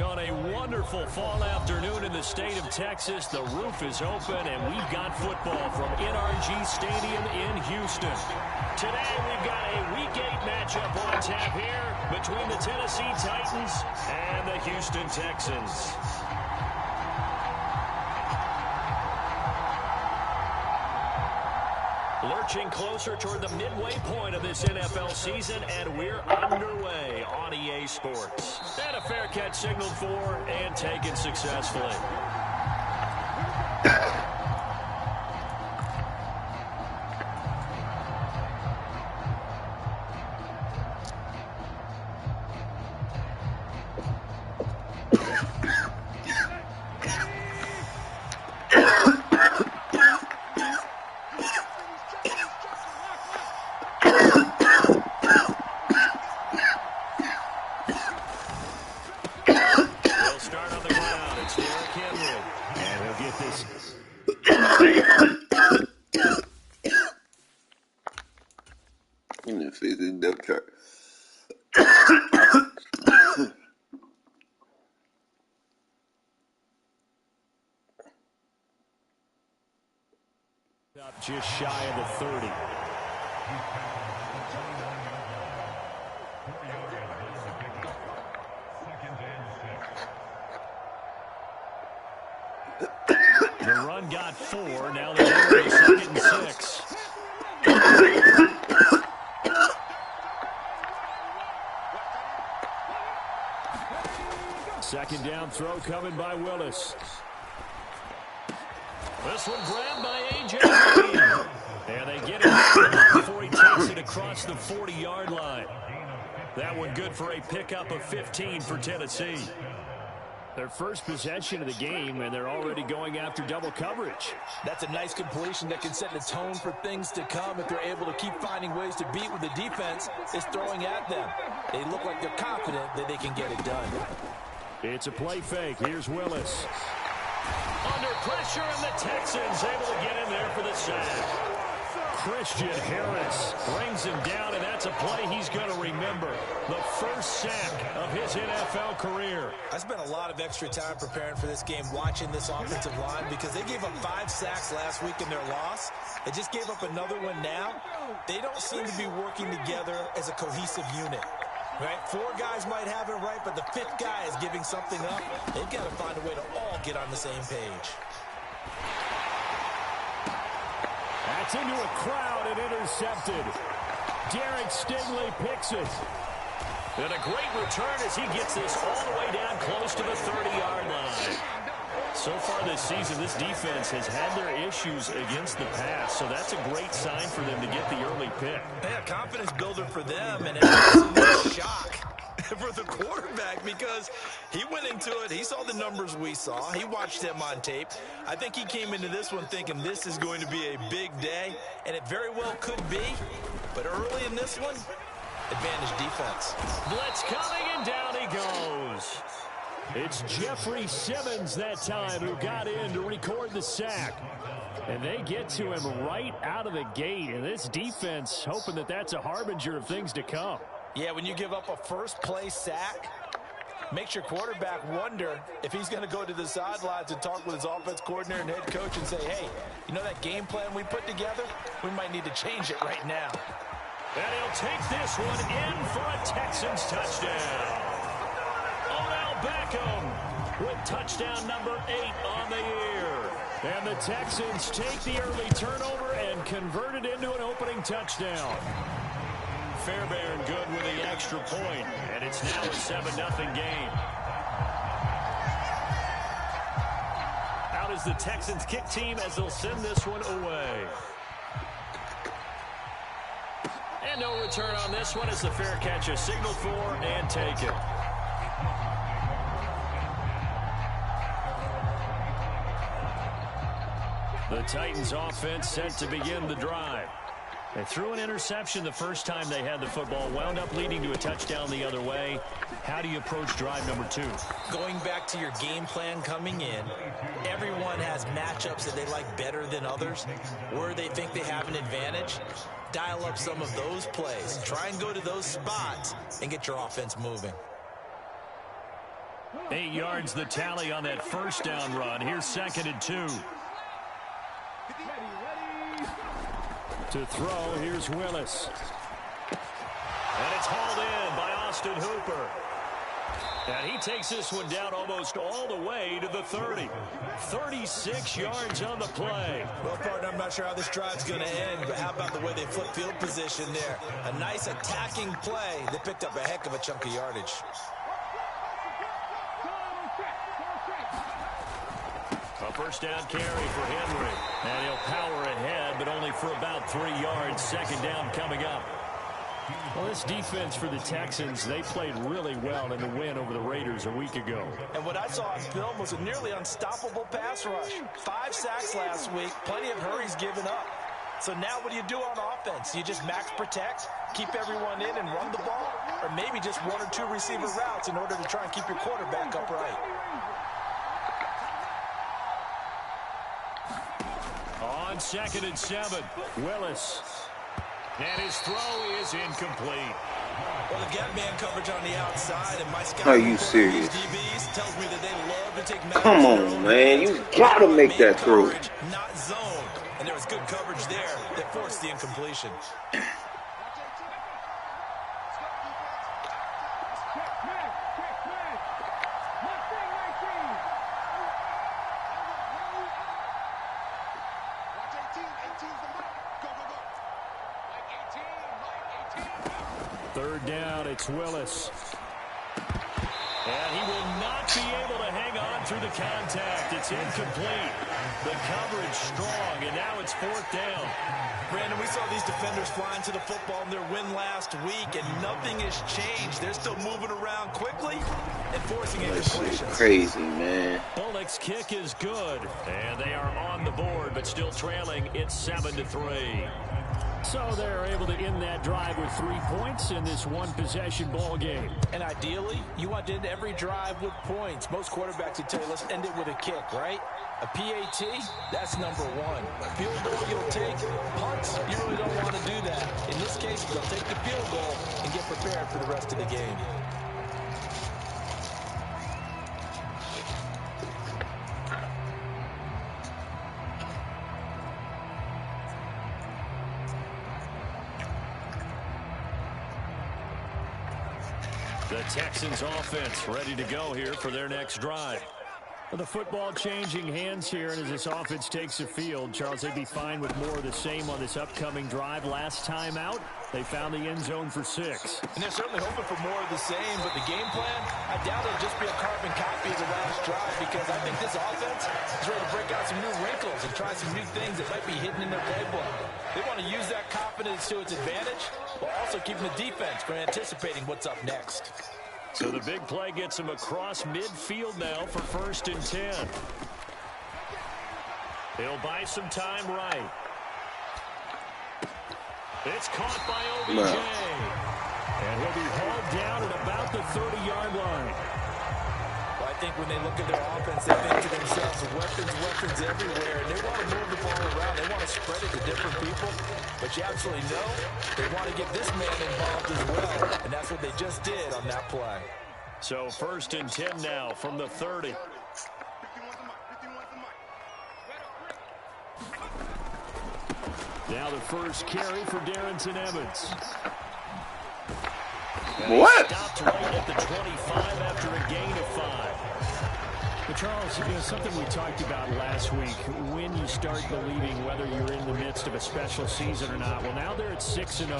On a wonderful fall afternoon in the state of Texas, the roof is open, and we've got football from NRG Stadium in Houston. Today, we've got a Week 8 matchup on tap here between the Tennessee Titans and the Houston Texans. Lurching closer toward the midway point of this NFL season, and we're underway on EA Sports. And a fair catch signaled for and taken successfully. Just shy of the 30. The run got 4. Now they're going to 2nd and 6. Second down throw coming by Willis. This one grabbed by A.J. Green. And they get it before he takes it across the 40-yard line. That one good for a pickup of 15 for Tennessee. Their first possession of the game, and they're already going after double coverage. That's a nice completion that can set the tone for things to come if they're able to keep finding ways to beat what the defense is throwing at them. They look like they're confident that they can get it done. It's a play fake. Here's Willis. Under pressure, and the Texans able to get in there for the sack. Christian Harris brings him down, and that's a play he's going to remember. The first sack of his NFL career. I spent a lot of extra time preparing for this game, watching this offensive line, because they gave up 5 sacks last week in their loss. They just gave up another one now. They don't seem to be working together as a cohesive unit. Right? 4 guys might have it right, but the 5th guy is giving something up. They've got to find a way to all get on the same page. That's into a crowd and intercepted. Derek Stingley picks it. And a great return as he gets this all the way down close to the 30-yard line. So far this season, this defense has had their issues against the pass, so that's a great sign for them to get the early pick. Yeah, confidence builder for them, and it's a shock for the quarterback because he went into it. He saw the numbers we saw. He watched them on tape. I think he came into this one thinking this is going to be a big day, and it very well could be. But early in this one, advantage defense. Blitz coming, and down he goes. It's Jeffrey Simmons that time who got in to record the sack. And they get to him right out of the gate. And this defense hoping that that's a harbinger of things to come. Yeah, when you give up a first-play sack, makes your quarterback wonder if he's going to go to the sidelines and talk with his offense coordinator and head coach and say, hey, you know that game plan we put together? We might need to change it right now. And he'll take this one in for a Texans touchdown. Beckham with touchdown number 8 on the year. And the Texans take the early turnover and convert it into an opening touchdown. Fairbairn good with the extra point, and it's now a 7-0 game. Out is the Texans kick team as they'll send this one away. And no return on this one as the fair catch is signaled for and taken. The Titans offense set to begin the drive. They threw an interception the first time they had the football, wound up leading to a touchdown the other way. How do you approach drive number 2? Going back to your game plan coming in, everyone has matchups that they like better than others, where they think they have an advantage. Dial up some of those plays. Try and go to those spots and get your offense moving. 8 yards the tally on that first down run. Here's 2nd and 2. To throw, here's Willis. And it's hauled in by Austin Hooper. And he takes this one down almost all the way to the 30. 36 yards on the play. Well, partner, I'm not sure how this drive's going to end, but how about the way they flip field position there? A nice attacking play. They picked up a heck of a chunk of yardage. A first down carry for Henry. And he'll power ahead, but only for about 3 yards. 2nd down coming up. Well, this defense for the Texans, they played really well in the win over the Raiders a week ago. And what I saw on film was a nearly unstoppable pass rush. 5 sacks last week, plenty of hurries given up. So now what do you do on offense? You just max protect, keep everyone in and run the ball, or maybe just 1 or 2 receiver routes in order to try and keep your quarterback upright. On 2nd and 7, Willis. And his throw is incomplete. Well, the gap man coverage on the outside, and my scout Are you serious? DBs tells me that they love to take Come on, man. You gotta make that throw. Not zoned. And there was good coverage there that forced the incompletion. Third down, it's Willis. And he will not be able to hang on through the contact. It's incomplete. The coverage strong, and now it's 4th down. Brandon, we saw these defenders flying to the football in their win last week, and nothing has changed. They're still moving around quickly and forcing incompletions. Crazy, man. Bullock's kick is good, and they are on the board, but still trailing. It's 7-3. So they're able to end that drive with 3 points in this one-possession ball game. And ideally, you want to end every drive with points. Most quarterbacks would tell you, let's end it with a kick, right? A PAT, that's number 1. A field goal you'll take. Punts, you really don't want to do that. In this case, they'll take the field goal and get prepared for the rest of the game. The Texans offense ready to go here for their next drive. Well, the football changing hands here, and as this offense takes the field, Charles, they'd be fine with more of the same on this upcoming drive. Last time out, they found the end zone for 6. And they're certainly hoping for more of the same, but the game plan, I doubt it'll just be a carbon copy of the last drive, because I think this offense is ready to break out some new wrinkles and try some new things that might be hidden in their playbook. They want to use that confidence to its advantage, while also keeping the defense from anticipating what's up next. So the big play gets him across midfield now for 1st and 10. He'll buy some time right. It's caught by OBJ. And he'll be hauled down at about the 30-yard line. Well, I think when they look at their offense, they think to themselves, weapons everywhere. And they want to move the ball around. They want to spread it to different people. But you absolutely know they want to get this man involved as well. And that's what they just did on that play. So 1st and 10 now from the 30. Now the first carry for Darrington Evans. And what? Stopped right at the 25 after a gain of 5. But Charles, you know, something we talked about last week, when you start believing whether you're in the midst of a special season or not. Well, now they're at 6-0.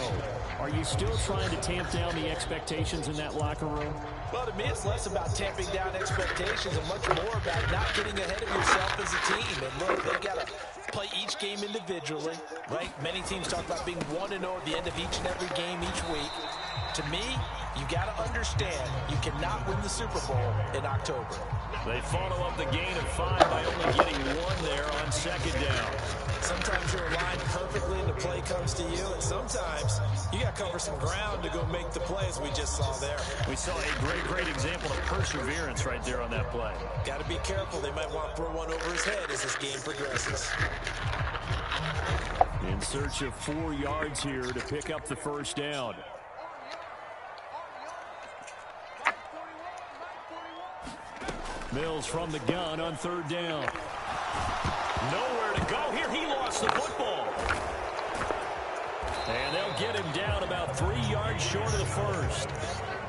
Are you still trying to tamp down the expectations in that locker room? Well, to me, it's less about tamping down expectations and much more about not getting ahead of yourself as a team. And look, they've got to play each game individually, right? Many teams talk about being 1-0 at the end of each and every game each week. To me, you got to understand you cannot win the Super Bowl in October. They follow up the gain of 5 by only getting 1 there on 2nd down. Sometimes you're aligned perfectly and the play comes to you, and sometimes you got to cover some ground to go make the plays we just saw there. We saw a great example of perseverance right there on that play. Got to be careful. They might want to throw one over his head as this game progresses. In search of 4 yards here to pick up the first down. Mills from the gun on 3rd down. Nowhere to go here. He lost the football. And they'll get him down about 3 yards short of the first.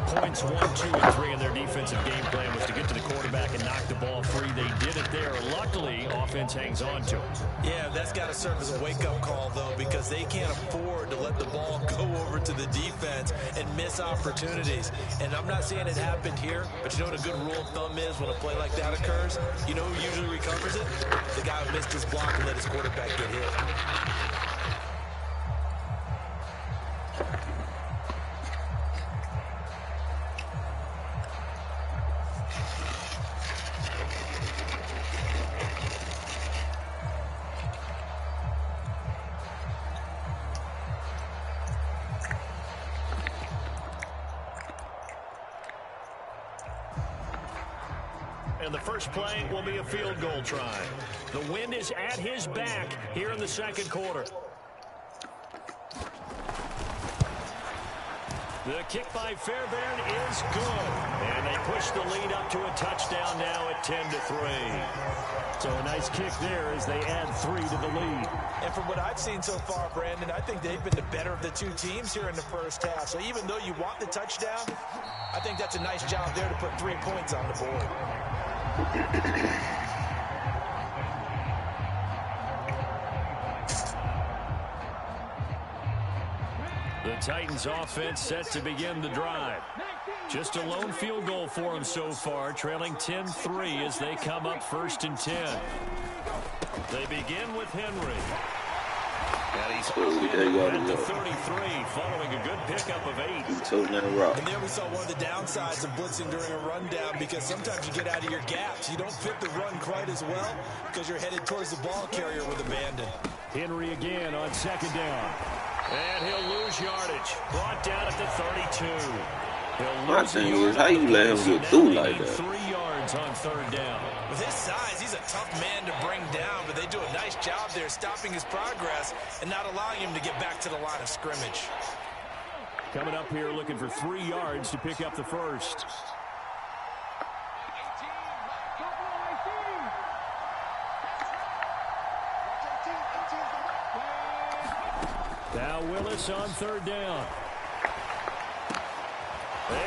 Points 1, 2, and 3 in their defensive game plan was to get to the quarterback and knock the ball free. They did it there. Luckily, offense hangs on to it. Yeah, that's got to serve as a wake-up call, though, because they can't afford to let the ball go over to the defense and miss opportunities. And I'm not saying it happened here, but you know what a good rule of thumb is when a play like that occurs? You know who usually recovers it? The guy who missed his block and let his quarterback get hit. And the first play will be a field goal try. The wind is at his back here in the 2nd quarter. The kick by Fairbairn is good. And they push the lead up to a touchdown now at 10-3. So a nice kick there as they add 3 to the lead. And from what I've seen so far, Brandon, I think they've been the better of the 2 teams here in the first half. So even though you want the touchdown, I think that's a nice job there to put 3 points on the board. The Titans offense set to begin the drive. Just a lone field goal for them so far, trailing 10-3 as they come up 1st and 10. They begin with Henry. And he's at the 33, following a good pickup of 8. And there we saw one of the downsides of blitzing during a rundown, because sometimes you get out of your gaps. You don't fit the run quite as well because you're headed towards the ball carrier with abandon. Henry again on 2nd down. And he'll lose yardage. Brought down at the 32. My thing is, how you let him get through like that? 3 yards on 3rd down. With his size, he's a tough man to bring down, but they do a nice job there stopping his progress and not allowing him to get back to the line of scrimmage. Coming up here looking for 3 yards to pick up the first. Now Willis on 3rd down.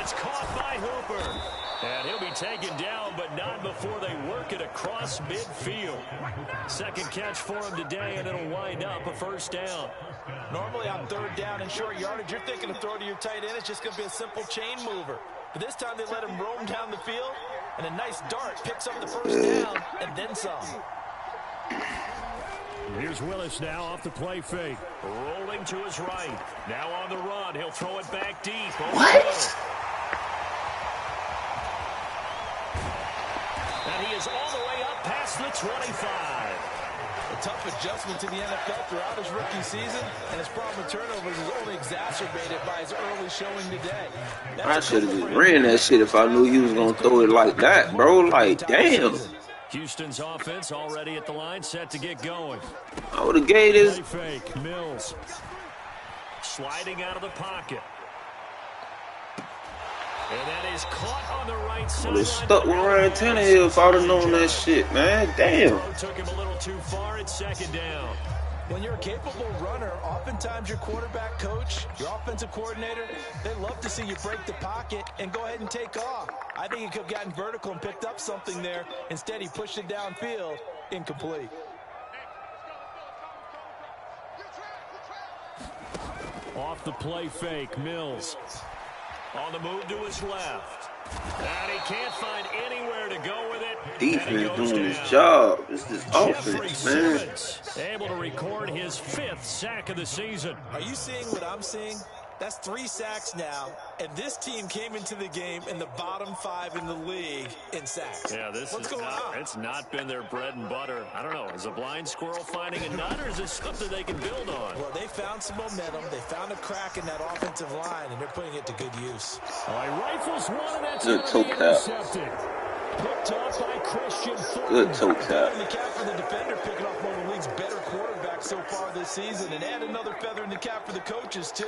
It's caught by Hooper. And he'll be taken down, but not before they work it across midfield. 2nd catch for him today, and it'll wind up a 1st down. Normally on 3rd down and short yardage, you're thinking of throw to your tight end. It's just going to be a simple chain mover. But this time they let him roam down the field, and a nice dart picks up the 1st down and then some. Here's Willis now off the play fake. Rolling to his right. Now on the run. He'll throw it back deep. What? And he is all the way up past the 25. A tough adjustment to the NFL throughout his rookie season, and his problem with turnovers is only exacerbated by his early showing today. I should have just ran that shit if I knew he was going to throw it like that, bro. Like, damn. Houston's offense already at the line, set to get going. I would have gave this. Play fake. Mills sliding out of the pocket. And that is caught on the right side. I would have stuck with Ryan Tannehill if I would have known that shit, man. Damn. Took him a little too far at 2nd down. When you're a capable runner, oftentimes your quarterback coach, your offensive coordinator, they love to see you break the pocket and go ahead and take off. I think he could have gotten vertical and picked up something there. Instead, he pushed it downfield, incomplete. Off the play fake, Mills. On the move to his left. And he can't find anywhere to go with it. Defense doing his job. It's this offense, man. Able to record his 5th sack of the season. Are you seeing what I'm seeing? That's 3 sacks now, and this team came into the game in the bottom 5 in the league in sacks. Yeah, it's not been their bread and butter. I don't know, is a blind squirrel finding a nut, or is this something they can build on? Well, they found some momentum. They found a crack in that offensive line, and they're putting it to good use. He rifles one, and that's good toe intercepted. Picked off by Christian Fulton. Good toe tap. In the cap for the defender, picking off one of the league's better quarterbacks so far this season, and add another feather in the cap for the coaches, too.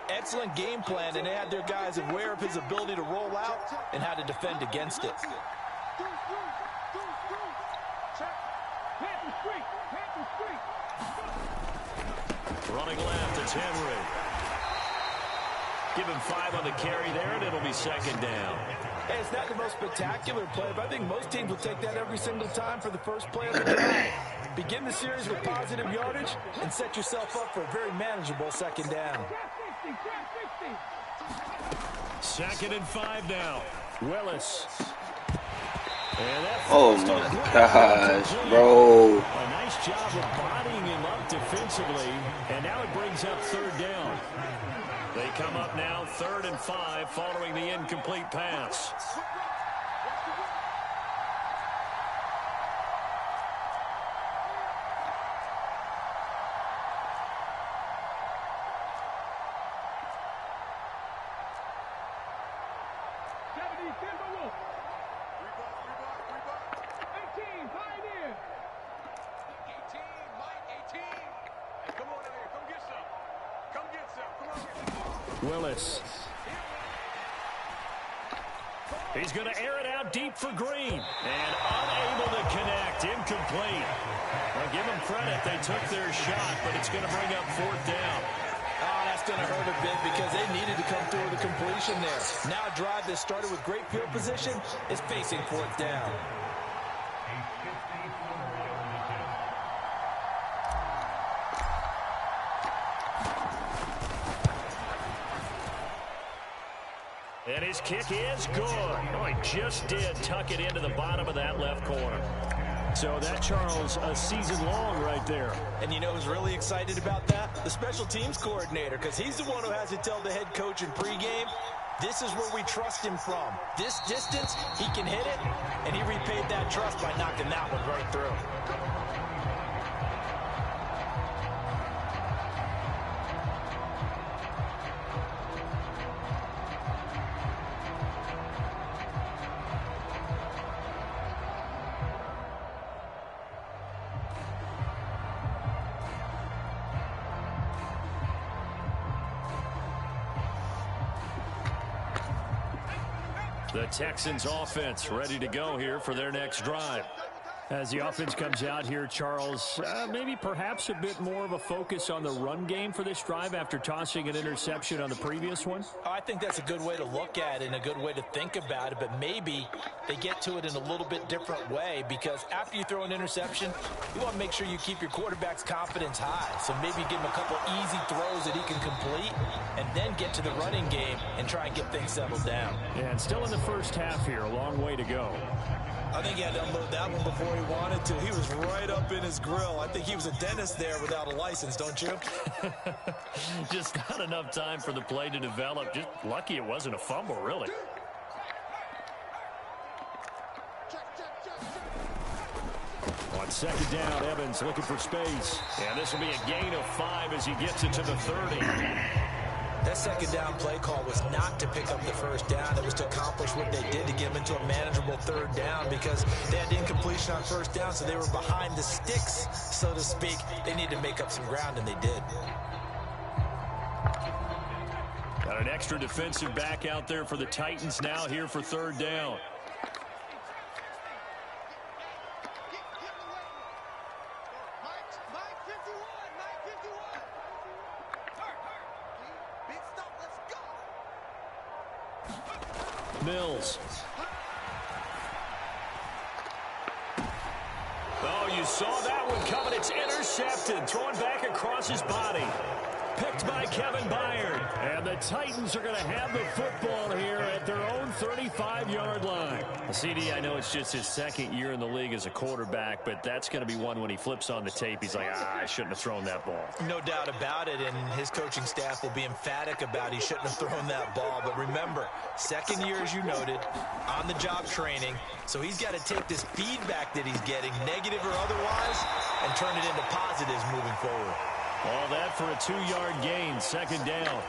Excellent game plan, and they had their guys aware of his ability to roll out and how to defend against it. Running left, it's Henry. Give him 5 on the carry there, and it'll be second down. Hey, it's not the most spectacular play, but I think most teams will take that every single time for the first play of the drive. Begin the series with positive yardage and set yourself up for a very manageable second down. 2nd and 5 now. Willis. Oh my gosh, bro. A nice job of bodying him up defensively, and now it brings up 3rd down. They come up now 3rd and 5 following the incomplete pass. Willis. He's going to air it out deep for Green. And unable to connect. Incomplete. Well, give them credit. They took their shot, but it's going to bring up 4th down. Oh, that's going to hurt a bit because they needed to come through with a completion there. Now a drive that started with great field position is facing 4th down. And his kick is good. Oh, he just did tuck it into the bottom of that left corner. So that, Charles, a season long right there. And you know who's really excited about that? The special teams coordinator, because he's the one who has to tell the head coach in pregame, this is where we trust him from. This distance, he can hit it, and he repaid that trust by knocking that one right through. The Texans offense ready to go here for their next drive. As the offense comes out here, Charles, maybe perhaps a bit more of a focus on the run game for this drive after tossing an interception on the previous one? I think that's a good way to look at it and a good way to think about it, but maybe they get to it in a little bit different way because after you throw an interception, you want to make sure you keep your quarterback's confidence high. So maybe give him a couple easy throws that he can complete and then get to the running game and try and get things settled down. And still in the first half here, a long way to go. I think he had to unload that one before he wanted to. He was right up in his grill. I think he was a dentist there without a license, don't you? Just not enough time for the play to develop. Just lucky it wasn't a fumble, really. On 2nd down, Evans looking for space. And this will be a gain of 5 as he gets it to the 30. That 2nd down play call was not to pick up the 1st down. It was to accomplish what they did to get them into a manageable 3rd down because they had incompletion on 1st down, so they were behind the sticks, so to speak. They needed to make up some ground, and they did. Got an extra defensive back out there for the Titans now here for 3rd down. Mills. Oh, you saw that one coming. It's intercepted. Thrown back across his body. Picked by Kevin Byard. And the Titans are going to have the football here at their own 35-yard line. CD, I know it's just his 2nd year in the league as a quarterback, but that's going to be one when he flips on the tape. He's like, I shouldn't have thrown that ball. No doubt about it, and his coaching staff will be emphatic about he shouldn't have thrown that ball. But remember, 2nd year, as you noted, on-the-job training, so he's got to take this feedback that he's getting, negative or otherwise, and turn it into positives moving forward. All that for a 2-yard gain, 2nd down.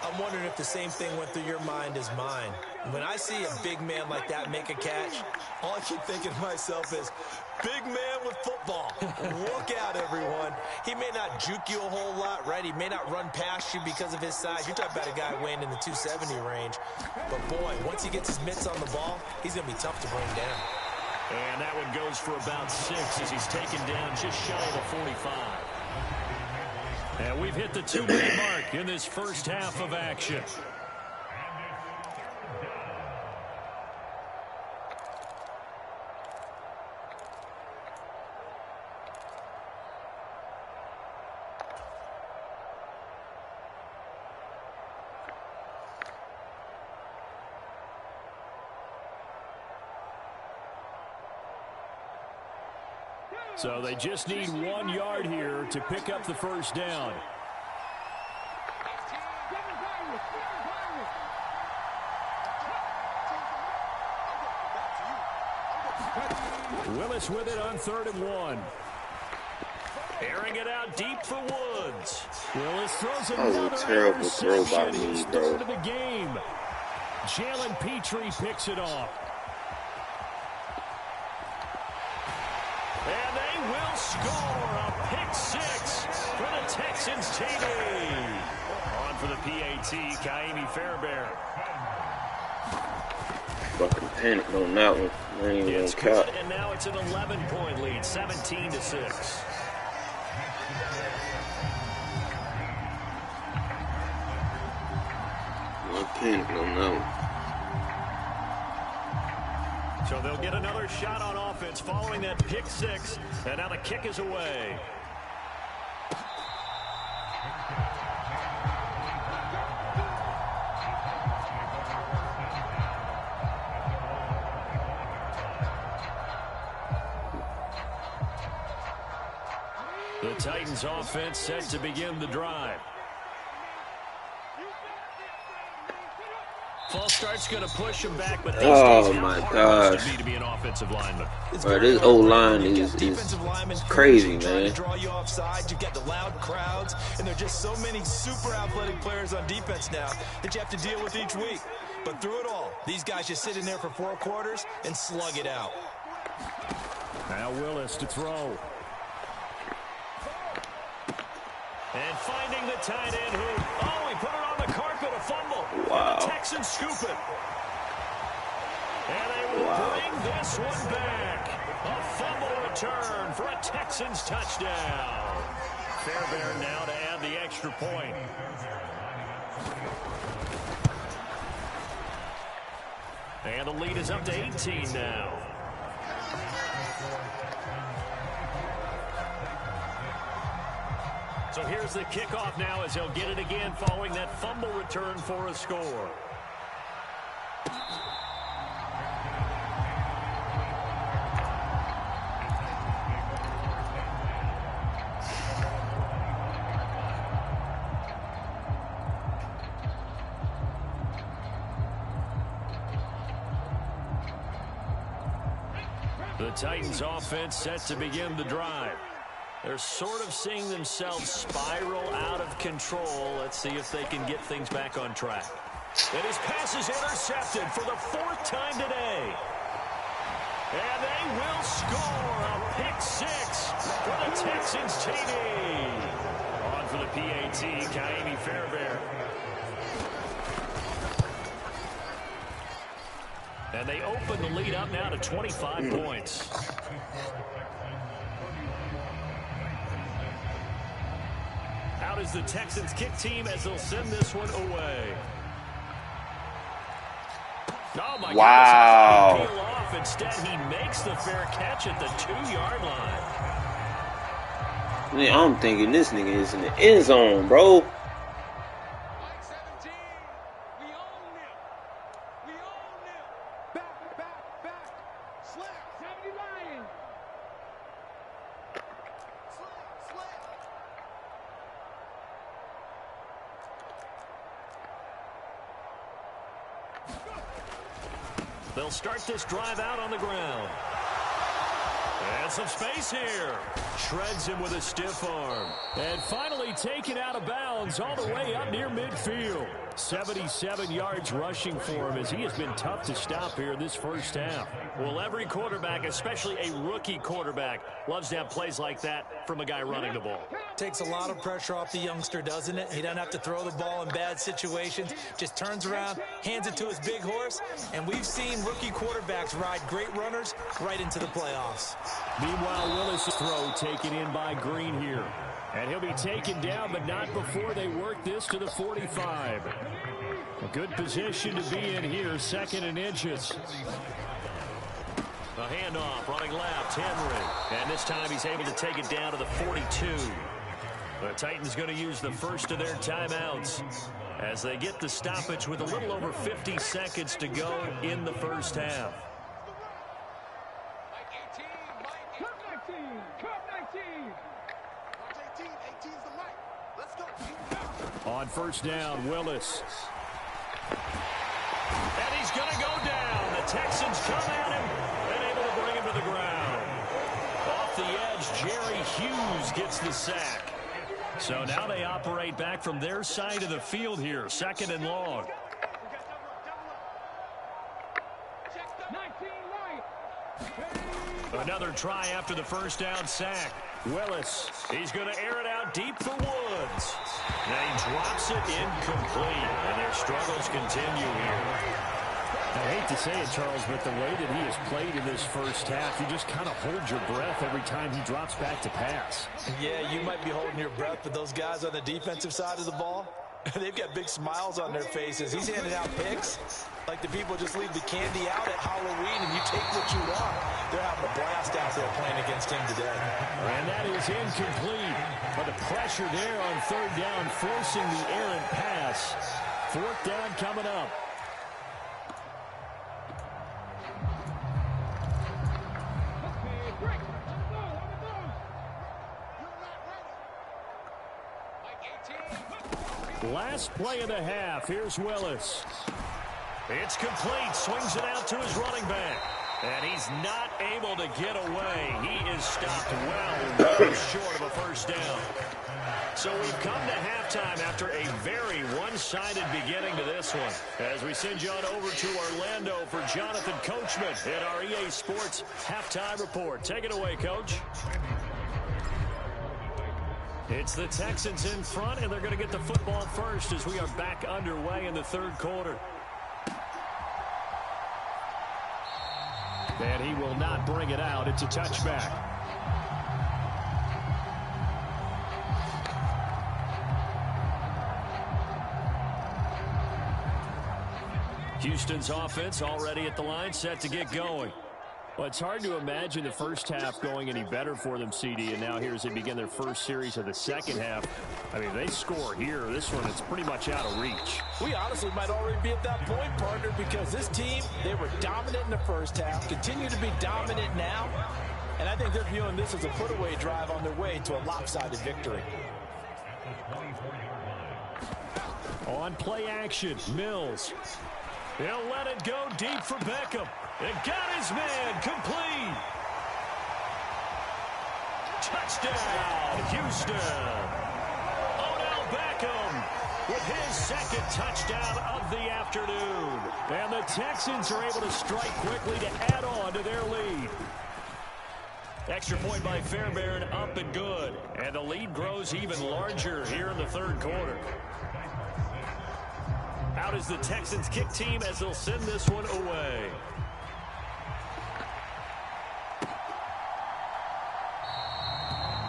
I'm wondering if the same thing went through your mind as mine. When I see a big man like that make a catch, all I keep thinking to myself is, big man with football. Look out, everyone. He may not juke you a whole lot, right? He may not run past you because of his size. You're talking about a guy weighing in the 270 range. But, boy, once he gets his mitts on the ball, he's going to be tough to bring down. And that one goes for about 6 as he's taken down just shy of the 45. And we've hit the 2-minute mark in this first half of action. So they just need 1 yard here to pick up the first down. Willis with it on 3rd and 1. Airing it out deep for Woods. Willis throws another terrible throw by me, his bro. third of the game. Jalen Petrie picks it off. And they will score a pick 6 for the Texans TD. On for the PAT, Kaimi Fairbairn. Fucking panicked on that one. I ain't even It's gonna good, count. and now it's an 11-point lead, 17-6. I'm panicked on that one. So they'll get another shot on offense following that pick 6, and now the kick is away. The Titans offense set to begin the drive. False start's going to push him back, but these days, how my hard must gosh. it be to be an offensive lineman? Bro, this O-line is crazy, trying man. to draw you offside. You've got the loud crowds, and there are just so many super athletic players on defense now that you have to deal with each week. But through it all, these guys just sit in there for 4 quarters and slug it out. Now Willis to throw. And finding the tight end who, he put it on the carpet, a fumble. Wow. And the Texans scoop it. And they will bring this one back. A fumble return for a Texans touchdown. Fairbairn now to add the extra point. And the lead is up to 18 now. So here's the kickoff now as they'll get it again following that fumble return for a score. The Titans offense set to begin the drive. They're sort of seeing themselves spiral out of control. Let's see if they can get things back on track. And his pass is intercepted for the 4th time today. And they will score a pick 6 for the Texans TD. On for the PAT, Kaimi Fairbairn. And they open the lead up now to 25 points. Out is the Texans kick team as they'll send this one away. Oh my Wow. goodness, peel off. Instead, he makes the fair catch at the 2-yard line. Man, I'm thinking this nigga is in the end zone, bro. They'll start this drive out on the ground. And some space here. Shreds him with a stiff arm. And finally taken out of bounds all the way up near midfield. 77 yards rushing for him as he has been tough to stop here in this first half. Well, every quarterback, especially a rookie quarterback, loves to have plays like that from a guy running the ball. Takes a lot of pressure off the youngster, doesn't it? He doesn't have to throw the ball in bad situations. Just turns around, hands it to his big horse, and we've seen rookie quarterbacks ride great runners right into the playoffs. Meanwhile, Willis' throw taken in by Green here. And he'll be taken down, but not before they work this to the 45. A good position to be in here, 2nd and inches. A handoff, running left, Henry. And this time he's able to take it down to the 42. The Titans going to use the first of their timeouts as they get the stoppage with a little over 50 seconds to go in the first half. On first down, Willis. And he's going to go down. The Texans come at him and able to bring him to the ground. Off the edge, Jerry Hughes gets the sack. So now they operate back from their side of the field here, 2nd and long. Another try after the first down sack. Willis. He's going to air it out deep for Woods. And he drops it incomplete. And their struggles continue here. I hate to say it, Charles, but the way that he has played in this first half, you just kind of hold your breath every time he drops back to pass. Yeah, you might be holding your breath, but those guys on the defensive side of the ball, they've got big smiles on their faces. He's handing out picks like the people just leave the candy out at Halloween and you take what you want. They're having a blast out there playing against him today. And that is incomplete. But the pressure there on 3rd down, forcing the errant pass. 4th down coming up. Last play of the half. Here's Willis. It's complete. Swings it out to his running back. And he's not able to get away. He is stopped well short of a first down. So we've come to halftime after a very one-sided beginning to this one. As we send you on over to Orlando for Jonathan Coachman at our EA Sports Halftime Report. Take it away, Coach. It's the Texans in front, and they're going to get the football first as we are back underway in the 3rd quarter. And he will not bring it out. It's a touchback. Houston's offense already at the line, set to get going. Well, it's hard to imagine the first half going any better for them, CD, and now here as they begin their first series of the second half. I mean, they score here. This one, it's pretty much out of reach. We honestly might already be at that point, partner, because this team, they were dominant in the first half, continue to be dominant now, and I think they're viewing this as a put-away drive on their way to a lopsided victory. On play action, Mills. He'll let it go deep for Beckham. It got his man complete. Touchdown, Houston. Odell Beckham with his 2nd touchdown of the afternoon. And the Texans are able to strike quickly to add on to their lead. Extra point by Fairbairn, up and good. And the lead grows even larger here in the 3rd quarter. Out is the Texans kick team as they'll send this one away.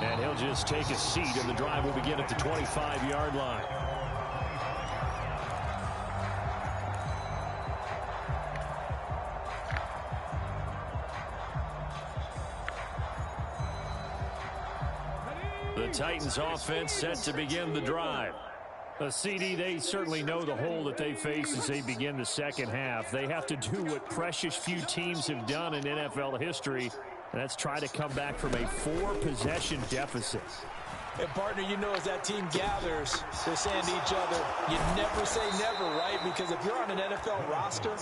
And he'll just take a seat, and the drive will begin at the 25-yard line. The Titans offense set to begin the drive. CD, they certainly know the hole that they face as they begin the second half. They have to do what precious few teams have done in NFL history, and that's try to come back from a 4-possession deficit. And, partner, you know as that team gathers, they're saying to each other, you never say never, right? Because if you're on an NFL roster,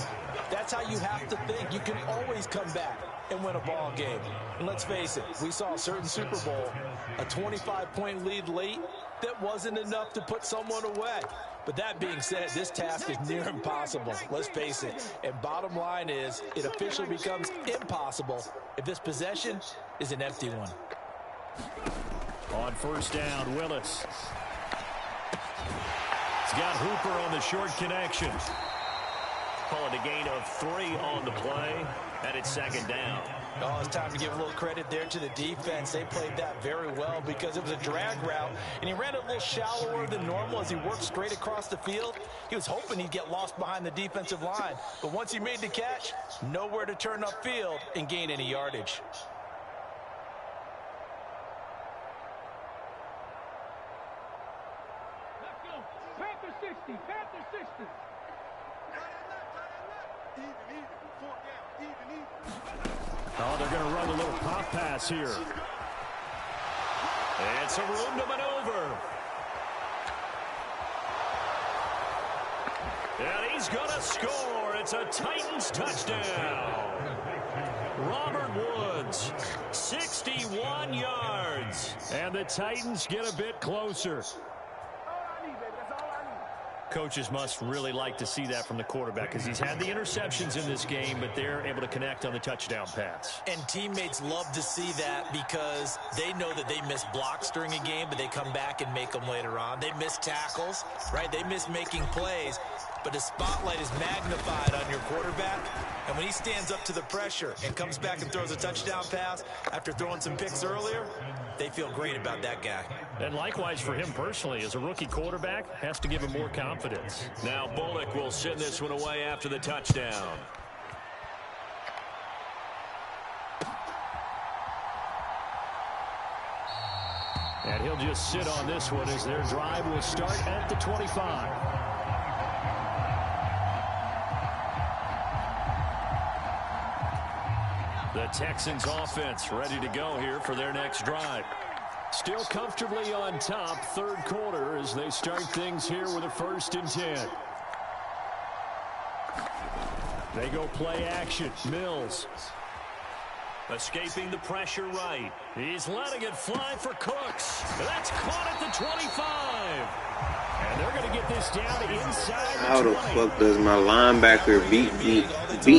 that's how you have to think. You can always come back and win a ball game. And let's face it, we saw a certain Super Bowl, a 25-point lead late that wasn't enough to put someone away. But that being said, this task is near impossible. Let's face it. And bottom line is, it officially becomes impossible if this possession is an empty one. On first down, Willis. He's got Hooper on the short connection. Call it a gain of 3 on the play, and it's second down. Oh, it's time to give a little credit there to the defense. They played that very well because it was a drag route, and he ran it a little shallower than normal as he worked straight across the field. He was hoping he'd get lost behind the defensive line, but once he made the catch, nowhere to turn upfield and gain any yardage. Panther 60, Panther 60. Oh, they're going to run a little pop pass here. It's a room to maneuver. And he's going to score. It's a Titans touchdown. Robert Woods, 61 yards. And the Titans get a bit closer. Coaches must really like to see that from the quarterback because he's had the interceptions in this game, but they're able to connect on the touchdown pass. And teammates love to see that because they know that they miss blocks during a game, but they come back and make them later on. They miss tackles, right? They miss making plays, but the spotlight is magnified on your quarterback. And when he stands up to the pressure and comes back and throws a touchdown pass after throwing some picks earlier, they feel great about that guy. And likewise for him personally, as a rookie quarterback, has to give him more confidence. Now Bullock will send this one away after the touchdown. And he'll just sit on this one as their drive will start at the 25. The Texans offense ready to go here for their next drive. Still comfortably on top, third quarter as they start things here with a 1st and 10. They go play action. Mills. Escaping the pressure right. He's letting it fly for Cooks. That's caught at the 25. And they're going to get this down inside the 20. How the fuck does my linebacker beat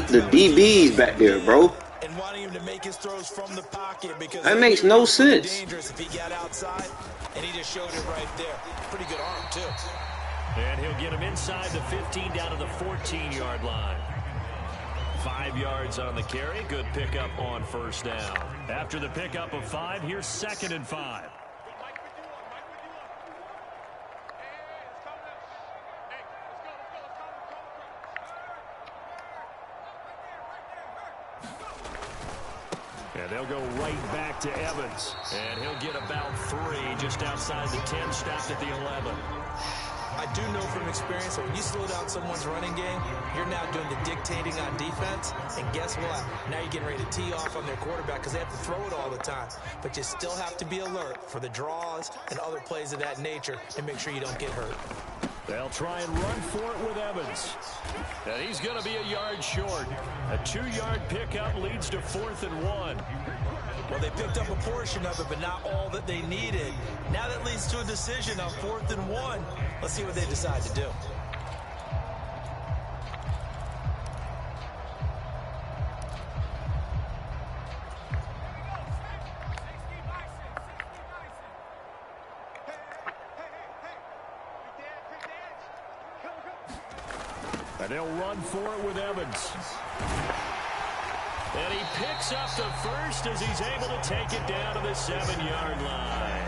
the DBs back there, bro? And wanting him to make his throws from the pocket because that makes no sense. Dangerous if he got outside, and he just showed it right there. Pretty good arm too. And he'll get him inside the 15 down to the 14-yard line. 5 yards on the carry. Good pickup on first down. After the pickup of 5, here's 2nd and 5. And they'll go right back to Evans. And he'll get about 3 just outside the 10, stopped at the 11. I do know from experience that when you slow down someone's running game, you're now doing the dictating on defense. And guess what? Now you're getting ready to tee off on their quarterback because they have to throw it all the time. But you still have to be alert for the draws and other plays of that nature and make sure you don't get hurt. They'll try and run for it with Evans. And he's going to be a yard short. A 2-yard pickup leads to 4th and 1. Well, they picked up a portion of it, but not all that they needed. Now that leads to a decision on 4th and 1. Let's see what they decide to do. And they'll run for it with Evans. And he picks up the first as he's able to take it down to the 7-yard line.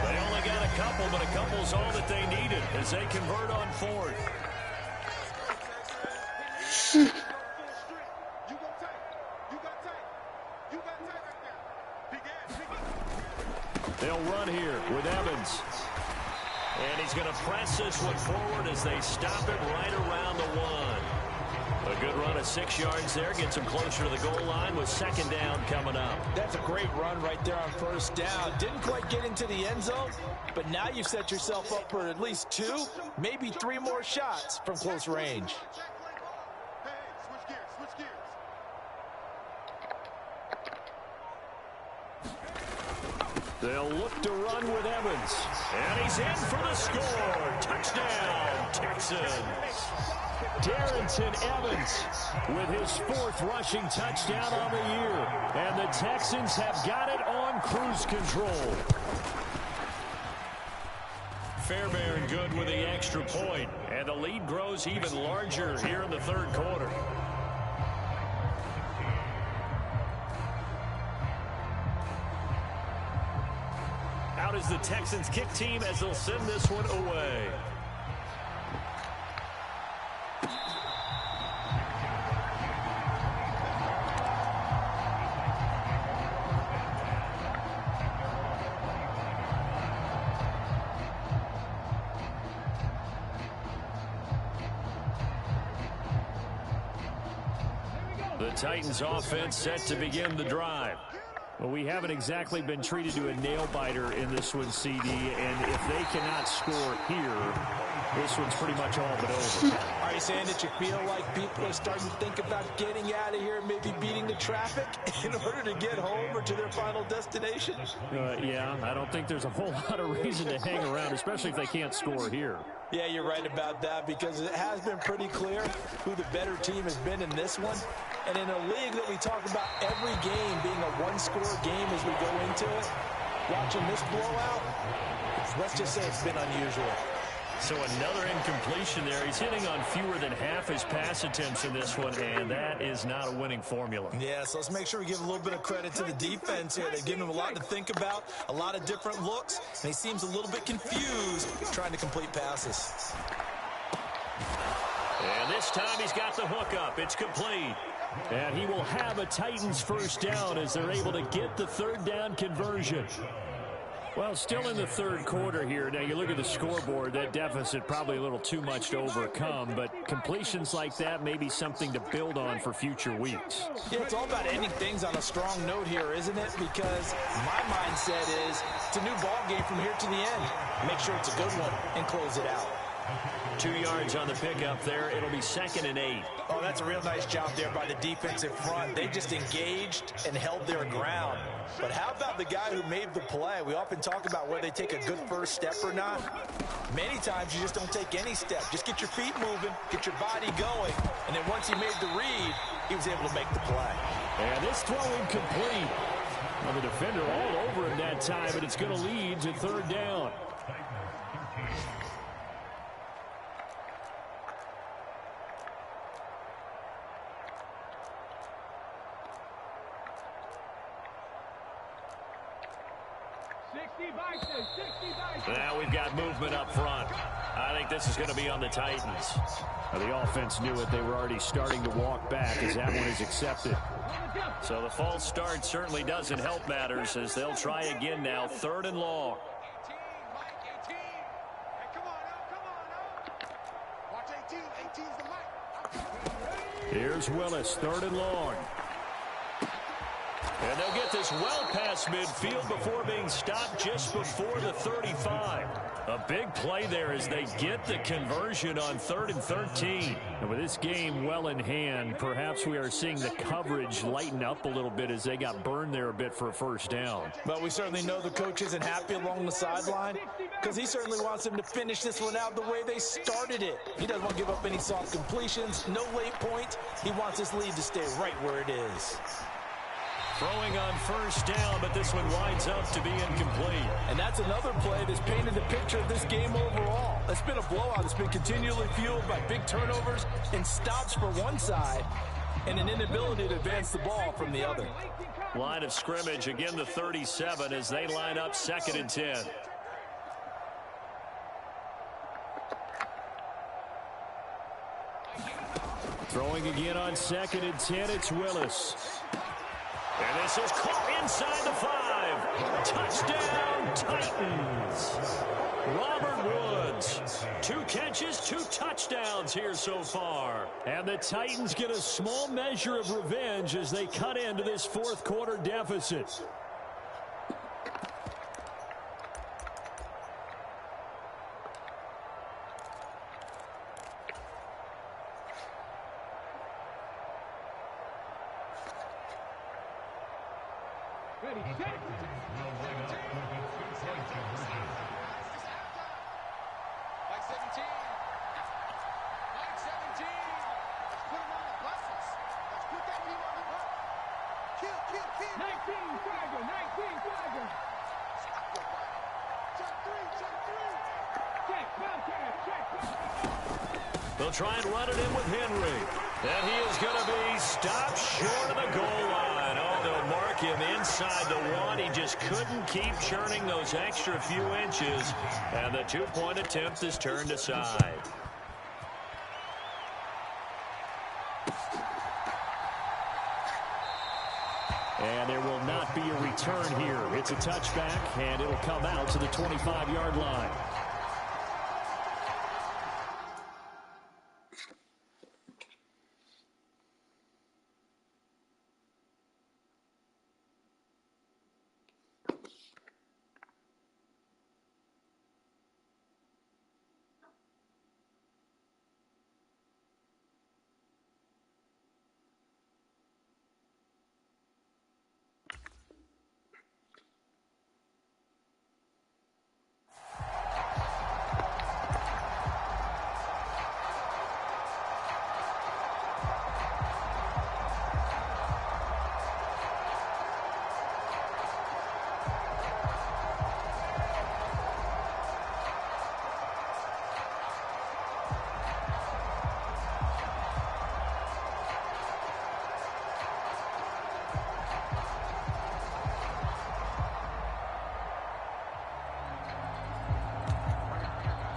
They only got a couple, but a couple's all that they needed as they convert on 4th. They'll run here with Evans. And he's going to press this one forward as they stop it right around the 1. A good run of 6 yards there. Gets him closer to the goal line with 2nd down coming up. That's a great run right there on 1st down. Didn't quite get into the end zone, but now you've set yourself up for at least 2, maybe 3 more shots from close range. They'll look to run with Evans. And he's in for the score. Touchdown, Texans. Darrington Evans with his 4th rushing touchdown on the year. And the Texans have got it on cruise control. Fairbairn good with the extra point. And the lead grows even larger here in the 3rd quarter. Out is the Texans kick team as they'll send this one away. The Titans offense set to begin the drive. Well, we haven't exactly been treated to a nail-biter in this one, CD, and if they cannot score here, this one's pretty much all but over. Are you saying that you feel like people are starting to think about getting out of here and maybe beating the traffic in order to get home or to their final destination? Yeah, I don't think there's a whole lot of reason to hang around, especially if they can't score here. Yeah, you're right about that because it has been pretty clear who the better team has been in this one. And in a league that we talk about every game being a one-score game as we go into it, watching this blowout, let's just say it's been unusual. So another incompletion there. He's hitting on fewer than half his pass attempts in this one, and that is not a winning formula. Yeah, so let's make sure we give a little bit of credit to the defense here. They've given him a lot to think about, a lot of different looks, and he seems a little bit confused trying to complete passes. And this time he's got the hook up. It's complete. And he will have a Titans first down as they're able to get the 3rd down conversion. Well, still in the 3rd quarter here. Now, you look at the scoreboard, that deficit probably a little too much to overcome, but completions like that may be something to build on for future weeks. Yeah, it's all about ending things on a strong note here, isn't it? Because my mindset is it's a new ball game from here to the end. Make sure it's a good one and close it out. 2 yards on the pickup there. It'll be 2nd and 8. Oh, that's a real nice job there by the defensive front. They just engaged and held their ground. But how about the guy who made the play? We often talk about whether they take a good first step or not. Many times you just don't take any step. Just get your feet moving, get your body going, and then once he made the read, he was able to make the play. And this throw incomplete. Well, the defender all over him that time, but it's going to lead to 3rd down. Now we've got movement up front. I think this is going to be on the Titans. Well, the offense knew it. They were already starting to walk back as that one is accepted. So the false start certainly doesn't help matters as they'll try again now. 3rd and long. Here's Willis, 3rd and long. And they'll get this well past midfield before being stopped just before the 35. A big play there as they get the conversion on 3rd and 13. And with this game well in hand, perhaps we are seeing the coverage lighten up a little bit as they got burned there a bit for a first down. But we certainly know the coach isn't happy along the sideline because he certainly wants them to finish this one out the way they started it. He doesn't want to give up any soft completions, no late points. He wants this lead to stay right where it is. Throwing on first down, but this one winds up to be incomplete. And that's another play that's painted the picture of this game overall. It's been a blowout. It's been continually fueled by big turnovers and stops for one side and an inability to advance the ball from the other. Line of scrimmage, again the 37 as they line up 2nd and 10. Throwing again on 2nd and 10, it's Willis. And this is caught inside the 5. Touchdown, Titans. Robert Woods, 2 catches, 2 touchdowns here so far. And the Titans get a small measure of revenge as they cut into this 4th quarter deficit. Ready, check. Mike 17. Mike 17. Let's put him on the buses. Let's put that team on the bus. Kill. 19 Tiger, 19 Tiger. Check three. Check, Bobcat, check. They'll try and run it in with Henry. And he is going to be stopped short of the goal line. Oh, they'll mark him inside the one. He just couldn't keep churning those extra few inches. And the two-point attempt is turned aside. And there will not be a return here. It's a touchback, and it'll come out to the 25-yard line.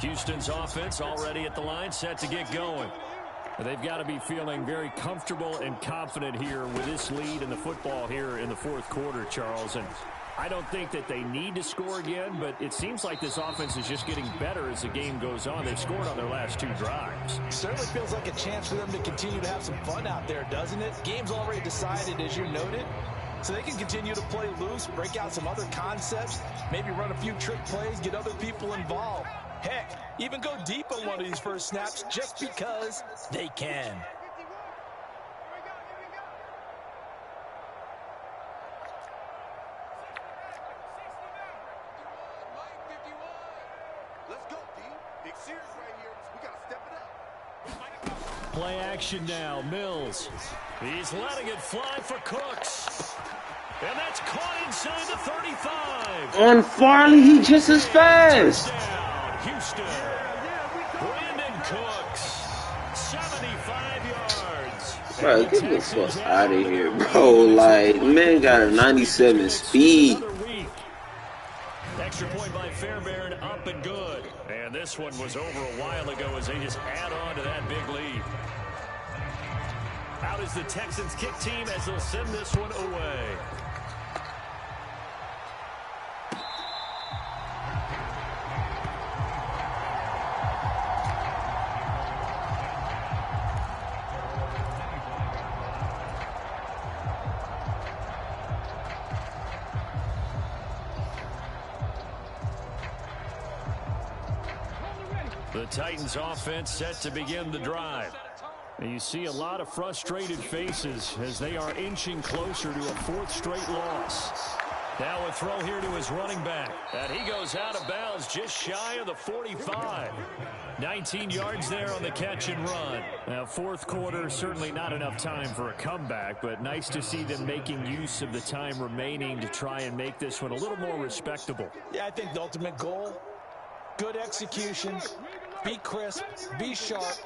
Houston's offense already at the line, set to get going. They've got to be feeling very comfortable and confident here with this lead in the football here in the fourth quarter, Charles. And I don't think that they need to score again, but it seems like this offense is just getting better as the game goes on. They've scored on their last two drives. Certainly feels like a chance for them to continue to have some fun out there, doesn't it? Game's already decided, as you noted. So they can continue to play loose, break out some other concepts, maybe run a few trick plays, get other people involved. Heck, even go deep on one of these first snaps just because they can. Let's go, D. Big series right here. We got to step it up. Play action now. Mills. He's letting it fly for Cooks. And that's caught inside the 35. On Farley, he just as fast. Houston. Brandon Cooks. 75 yards. Bro, get the fuck out of here, bro. Like, man got a 97 speed. Extra point by Fairbairn, up and good. And this one was over a while ago as they just add on to that big lead. Out is the Texans kick team as they'll send this one away. The Titans offense set to begin the drive. And you see a lot of frustrated faces as they are inching closer to a fourth straight loss. Now a throw here to his running back. And he goes out of bounds just shy of the 45. 19 yards there on the catch and run. Now fourth quarter, certainly not enough time for a comeback, but nice to see them making use of the time remaining to try and make this one a little more respectable. Yeah, I think the ultimate goal, good execution, be crisp, be sharp,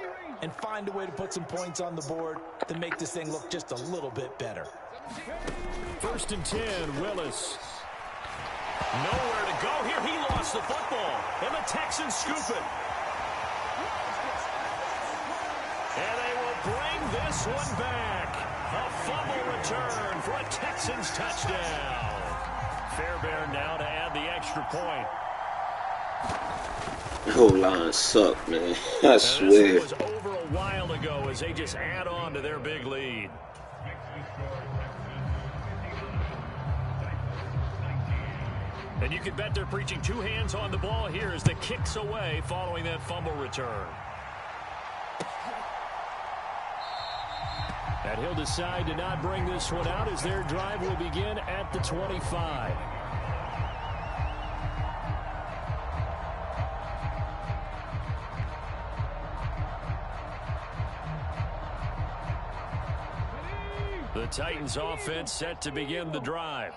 and find a way to put some points on the board to make this thing look just a little bit better. 1st and 10, Willis. Nowhere to go here. He lost the football, and the Texans scoop it. And they will bring this one back. A fumble return for a Texans touchdown. Fairbairn now to add the extra point. The whole line sucked, man. I swear. This was over a while ago as they just add on to their big lead. And you can bet they're preaching two hands on the ball here as the kick's away following that fumble return. And he'll decide to not bring this one out as their drive will begin at the 25. The Titans offense set to begin the drive.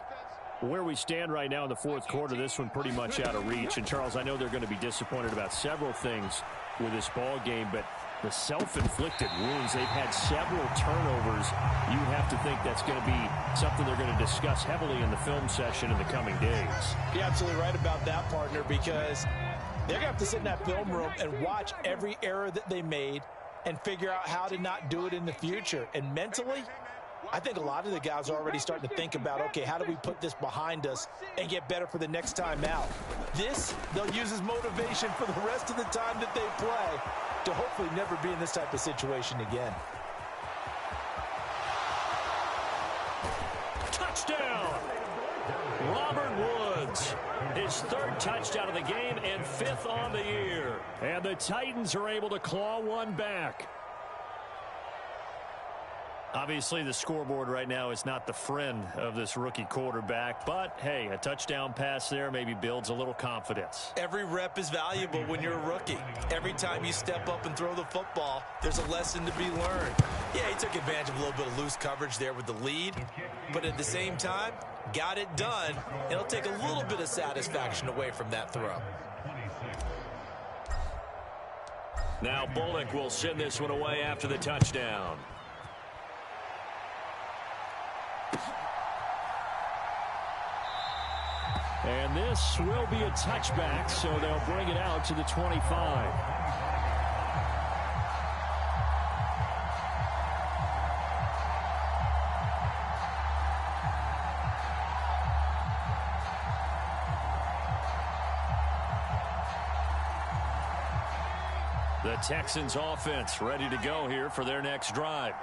Where we stand right now in the fourth quarter, this one pretty much out of reach. And, Charles, I know they're going to be disappointed about several things with this ball game, but the self-inflicted wounds, they've had several turnovers. You have to think that's going to be something they're going to discuss heavily in the film session in the coming days. You're absolutely right about that, partner, because they're going to have to sit in that film room and watch every error that they made and figure out how to not do it in the future. And mentally, I think a lot of the guys are already starting to think about, okay, how do we put this behind us and get better for the next time out? This, they'll use as motivation for the rest of the time that they play to hopefully never be in this type of situation again. Touchdown! Robert Woods, his third touchdown of the game and fifth on the year. And the Titans are able to claw one back. Obviously, the scoreboard right now is not the friend of this rookie quarterback, but, hey, a touchdown pass there maybe builds a little confidence. Every rep is valuable when you're a rookie. Every time you step up and throw the football, there's a lesson to be learned. Yeah, he took advantage of a little bit of loose coverage there with the lead, but at the same time, got it done. It'll take a little bit of satisfaction away from that throw. Now Bullock will send this one away after the touchdown. And this will be a touchback, so they'll bring it out to the 25. The Texans offense ready to go here for their next drive.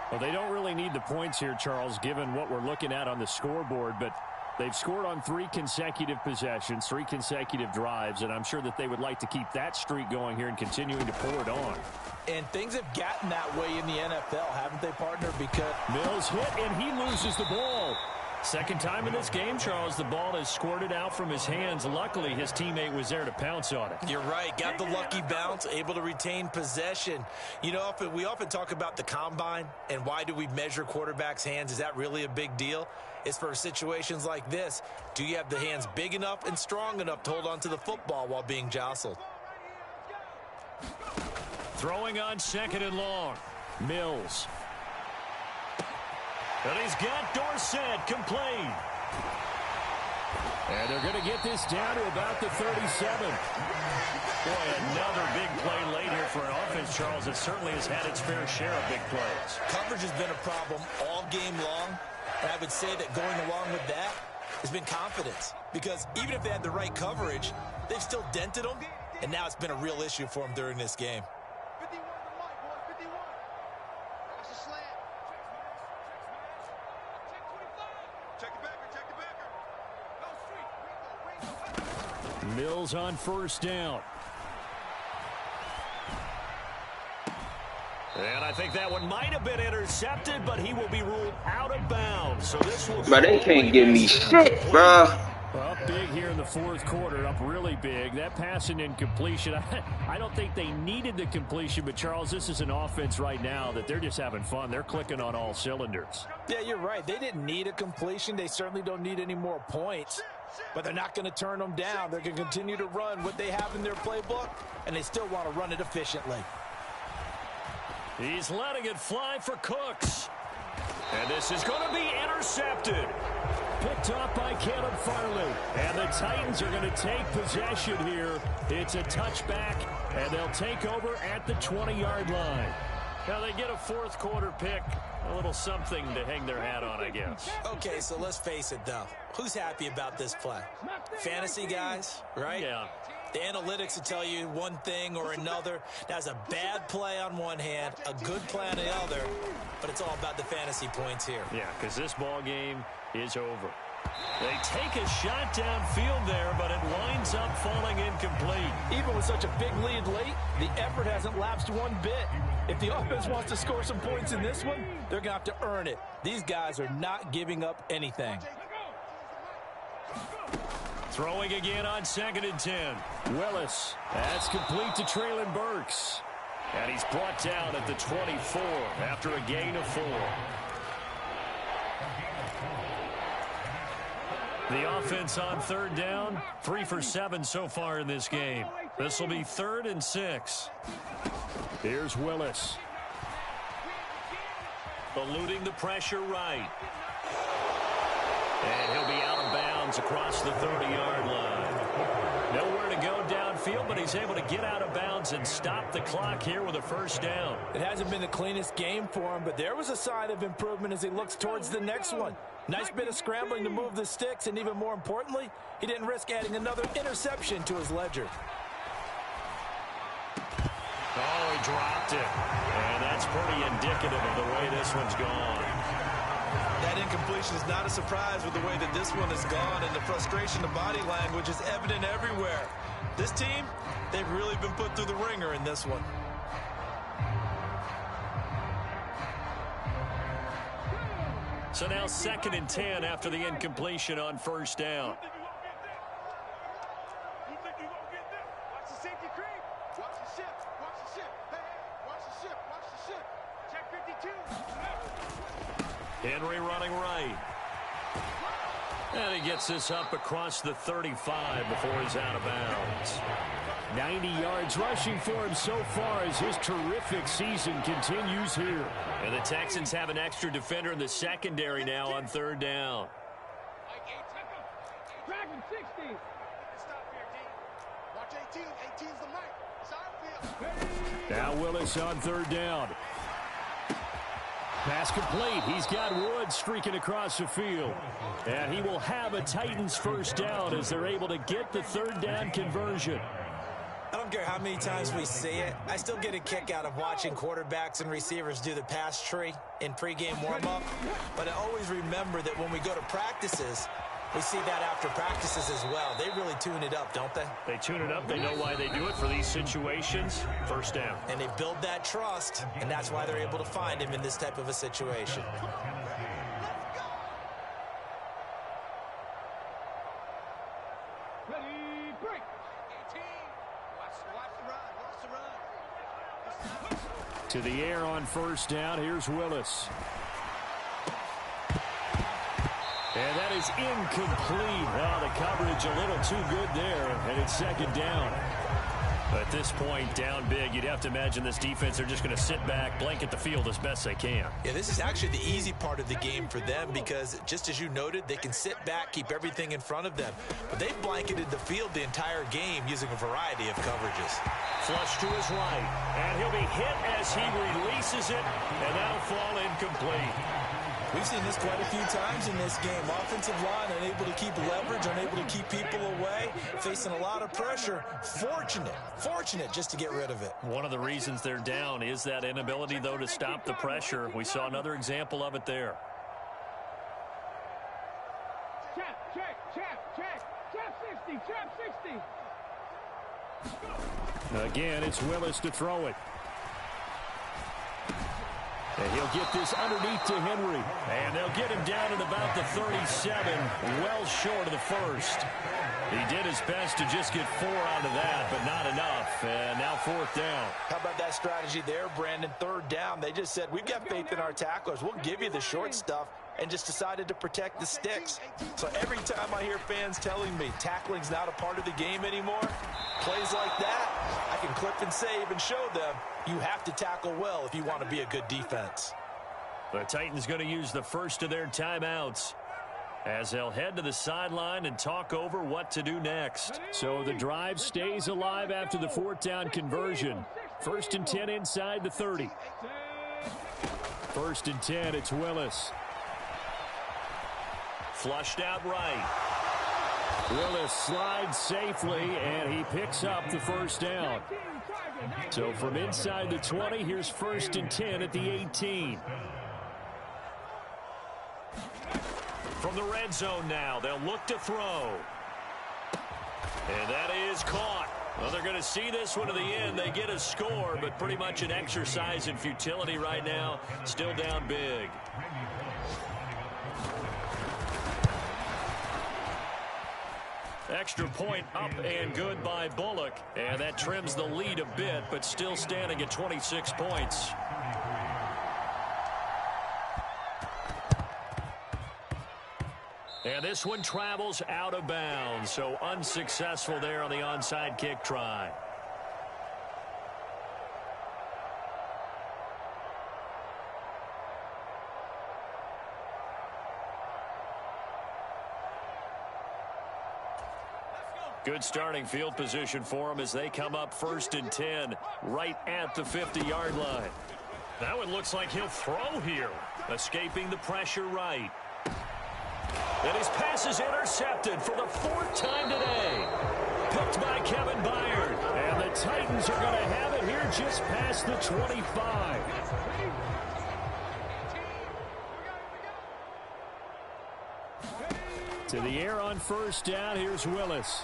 Well, they don't really need the points here, Charles, given what we're looking at on the scoreboard, but they've scored on 3 consecutive possessions, 3 consecutive drives, and I'm sure that they would like to keep that streak going here and continuing to pour it on. And things have gotten that way in the NFL, haven't they, partner? Because Mills hit, and he loses the ball. Second time in this game, Charles, the ball has squirted out from his hands. Luckily, his teammate was there to pounce on it. You're right. Got the lucky bounce, able to retain possession. You know, we often talk about the combine and why do we measure quarterbacks' hands. Is that really a big deal? It's for situations like this. Do you have the hands big enough and strong enough to hold on to the football while being jostled? Throwing on second and long. Mills. And he's got Dorsett complete. And they're going to get this down to about the 37. Boy, another big play late here for an offense, Charles, that certainly has had its fair share of big plays. Coverage has been a problem all game long. And I would say that going along with that has been confidence. Because even if they had the right coverage, they've still dented them. And now it's been a real issue for them during this game. 51 to the light, boys. 51. That's a slant. Check the backer. Check the backer. Go street. Mills on first down. And I think that one might have been intercepted, but he will be ruled out of bounds. So this will. But they can't give me shit, bro. Up big here in the fourth quarter, up really big. That pass and incompletion, I don't think they needed the completion, but Charles, this is an offense right now that they're just having fun. They're clicking on all cylinders. Yeah, you're right. They didn't need a completion. They certainly don't need any more points, but they're not going to turn them down. They're going to continue to run what they have in their playbook, and they still want to run it efficiently. He's letting it fly for Cooks. And this is going to be intercepted. Picked up by Caleb Farley. And the Titans are going to take possession here. It's a touchback, and they'll take over at the 20-yard line. Now they get a fourth quarter pick. A little something to hang their hat on, I guess. Okay, so let's face it, though. Who's happy about this play? Fantasy guys, right? Yeah. The analytics will tell you one thing or another. That's a bad play on one hand, a good play on the other, but it's all about the fantasy points here. Yeah, because this ball game is over. They take a shot downfield there, but it winds up falling incomplete. Even with such a big lead late, the effort hasn't lapsed one bit. If the offense wants to score some points in this one, they're going to have to earn it. These guys are not giving up anything. Throwing again on 2nd and 10. Willis. That's complete to Traylon Burks. And he's brought down at the 24 after a gain of 4. The offense on 3rd down, 3 for 7 so far in this game. This will be 3rd and 6. Here's Willis. Eluding the pressure right. And he'll be out of bounds across the 30-yard line. Nowhere to go downfield, but he's able to get out of bounds and stop the clock here with a 1st down. It hasn't been the cleanest game for him, but there was a sign of improvement as he looks towards the next one. Nice bit of scrambling to move the sticks, and even more importantly, he didn't risk adding another interception to his ledger. Oh, he dropped it. And that's pretty indicative of the way this one's gone. That incompletion is not a surprise with the way that this one has gone, and the frustration of body language is evident everywhere. This team, they've really been put through the ringer in this one. So now 2nd and 10 after the incompletion on 1st down. You think you gonna get this? Watch the safety creep. Watch the ship. Watch the ship. Hey, watch the ship. Watch the ship. Check 52. Henry running right. And he gets this up across the 35 before he's out of bounds. 90 yards rushing for him so far as his terrific season continues here. And the Texans have an extra defender in the secondary now on 3rd down. Dragon 60. Stop here, D. Watch 18. 18's the mic. It's our field. Now Willis on 3rd down. Pass complete. He's got Woods streaking across the field. And he will have a Titans 1st down as they're able to get the 3rd down conversion. I don't care how many times we see it. I still get a kick out of watching quarterbacks and receivers do the pass tree in pregame warm-up. But I always remember that when we go to practices, we see that after practices as well. They really tune it up, don't they? They tune it up. They know why they do it for these situations. 1st down. And they build that trust, and that's why they're able to find him in this type of a situation. Ready, break. 18. Watch the run. Watch the run. To the air on 1st down. Here's Willis. And that is incomplete. Oh, the coverage a little too good there, and it's 2nd down. At this point, down big, you'd have to imagine this defense, they're just going to sit back, blanket the field as best they can. Yeah, this is actually the easy part of the game for them because, just as you noted, they can sit back, keep everything in front of them. But they've blanketed the field the entire game using a variety of coverages. Flush to his right, and he'll be hit as he releases it, and that'll fall incomplete. We've seen this quite a few times in this game. Offensive line unable to keep leverage, unable to keep people away, facing a lot of pressure. Fortunate just to get rid of it. One of the reasons they're down is that inability, though, to stop the pressure. We saw another example of it there. Trap 60, trap 60. Again, it's Willis to throw it. And he'll get this underneath to Henry. And they'll get him down at about the 37, well short of the 1st. He did his best to just get 4 out of that, but not enough. And now 4th down. How about that strategy there, Brandon? 3rd down. They just said, we've got faith in our tacklers. We'll give you the short stuff, and just decided to protect the sticks. So every time I hear fans telling me tackling's not a part of the game anymore, plays like that, I can clip and save and show them you have to tackle well if you want to be a good defense. The Titans going to use the first of their timeouts as they'll head to the sideline and talk over what to do next. So the drive stays alive after the 4th down conversion. 1st and 10 inside the 30. 1st and 10, it's Willis. Flushed out right. Willis slides safely, and he picks up the 1st down. So from inside the 20, here's 1st and 10 at the 18. From the red zone now, they'll look to throw. And that is caught. Well, they're going to see this one to the end. They get a score, but pretty much an exercise in futility right now. Still down big. Extra point up and good by Bullock. And that trims the lead a bit, but still standing at 26 points. And this one travels out of bounds, so unsuccessful there on the onside kick try. Good starting field position for them as they come up 1st and 10, right at the 50-yard line. That one looks like he'll throw here, escaping the pressure right. And his pass is intercepted for the 4th time today. Picked by Kevin Byard. And the Titans are going to have it here just past the 25. To the air on 1st down. Here's Willis.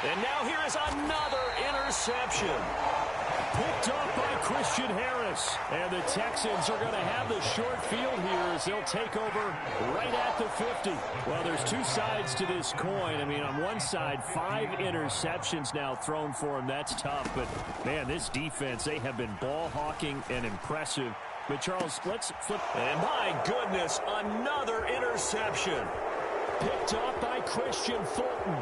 And now here is another interception. Picked off by Christian Harris. And the Texans are going to have the short field here as they'll take over right at the 50. Well, there's two sides to this coin. I mean, on one side, 5 interceptions now thrown for them. That's tough. But, man, this defense, they have been ball hawking and impressive. But, Charles, let's flip. And, my goodness, another interception. Picked off by Christian Fulton.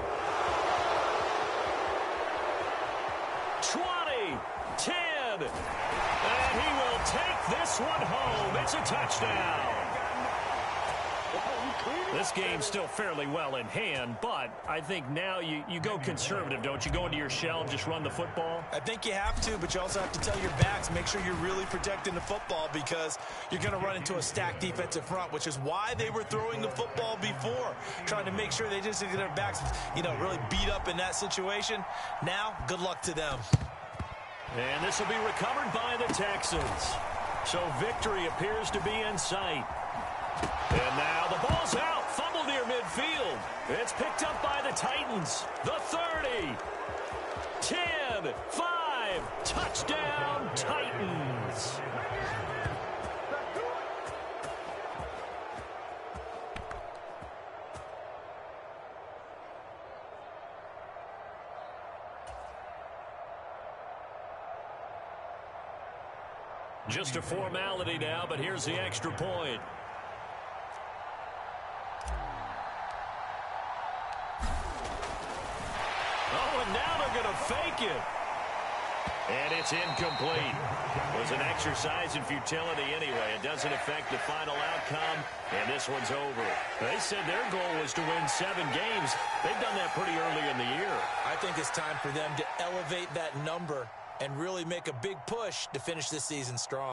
20, 10, and he will take this one home. It's a touchdown. This game's still fairly well in hand, but I think now you go conservative, don't you? Go into your shell and just run the football? I think you have to, but you also have to tell your backs, make sure you're really protecting the football because you're going to run into a stacked defensive front, which is why they were throwing the football before, trying to make sure they just get their backs, really beat up in that situation. Now, good luck to them. And this will be recovered by the Texans. So victory appears to be in sight. And now the ball's out. Fumble near midfield. It's picked up by the Titans. The 30. 10. 5. Touchdown, Titans. Just a formality now, but here's the extra point. Oh, and now they're going to fake it. And it's incomplete. It was an exercise in futility anyway. It doesn't affect the final outcome, and this one's over. They said their goal was to win 7 games. They've done that pretty early in the year. I think it's time for them to elevate that number and really make a big push to finish this season strong.